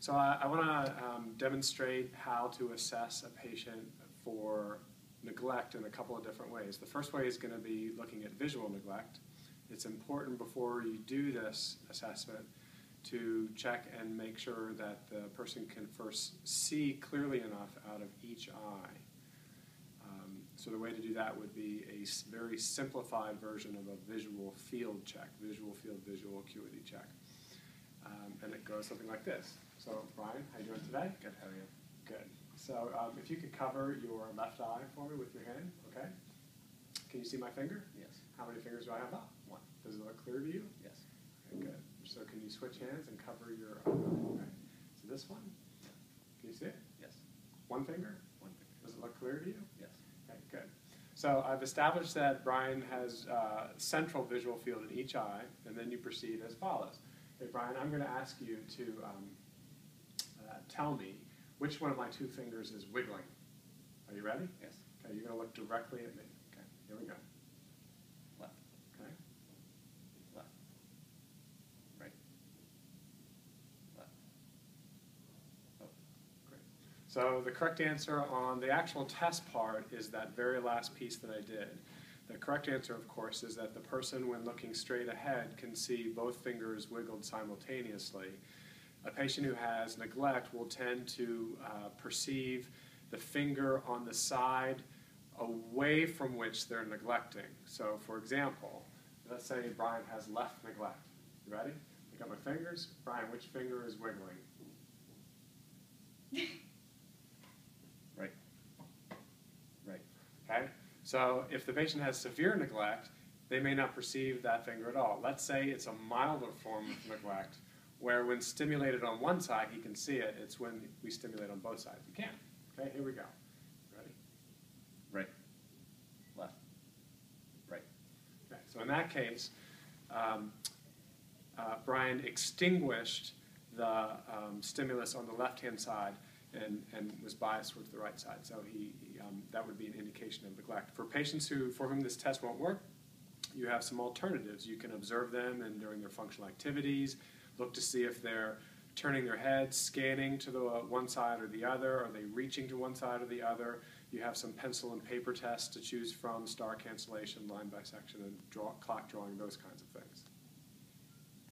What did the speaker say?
So I want to demonstrate how to assess a patient for neglect in a couple of different ways. The first way is going to be looking at visual neglect. It's important before you do this assessment to check and make sure that the person can first see clearly enough out of each eye. So the way to do that would be a very simplified version of a visual field check, visual field visual acuity check. And it goes something like this. So Brian, how you doing today? Good, how are you? Good. So if you could cover your left eye for me with your hand, okay? Can you see my finger? Yes. How many fingers do I have? One. Does it look clear to you? Yes. Okay, good. So can you switch hands and cover your other eye? Okay. So this one? Can you see it? Yes. One finger? One finger. Does it look clear to you? Yes. Okay, good. So I've established that Brian has central visual field in each eye, and then you proceed as follows. Okay, Brian, I'm going to ask you to tell me which one of my two fingers is wiggling. Are you ready? Yes. Okay, you're going to look directly at me. Okay, here we go. Left. Okay. Left. Right. Left. Oh. Great. So the correct answer on the actual test part is that very last piece that I did. The correct answer, of course, is that the person, when looking straight ahead, can see both fingers wiggled simultaneously. A patient who has neglect will tend to perceive the finger on the side away from which they're neglecting. So, for example, let's say Brian has left neglect. You ready? Look at my fingers. Brian, which finger is wiggling? Right. Right. Okay? So if the patient has severe neglect, they may not perceive that finger at all. Let's say it's a milder form of neglect, where when stimulated on one side, he can see it. It's when we stimulate on both sides. You can. Okay, here we go. Ready? Right. Left. Right. Okay, so in that case, Brian extinguished the stimulus on the left-hand side and was biased towards the right side. So that would be an indication of neglect. For patients for whom this test won't work, you have some alternatives. You can observe them and during their functional activities, look to see if they're turning their heads, scanning to the one side or the other, are they reaching to one side or the other. You have some pencil and paper tests to choose from, star cancellation, line bisection, and clock drawing, those kinds of things.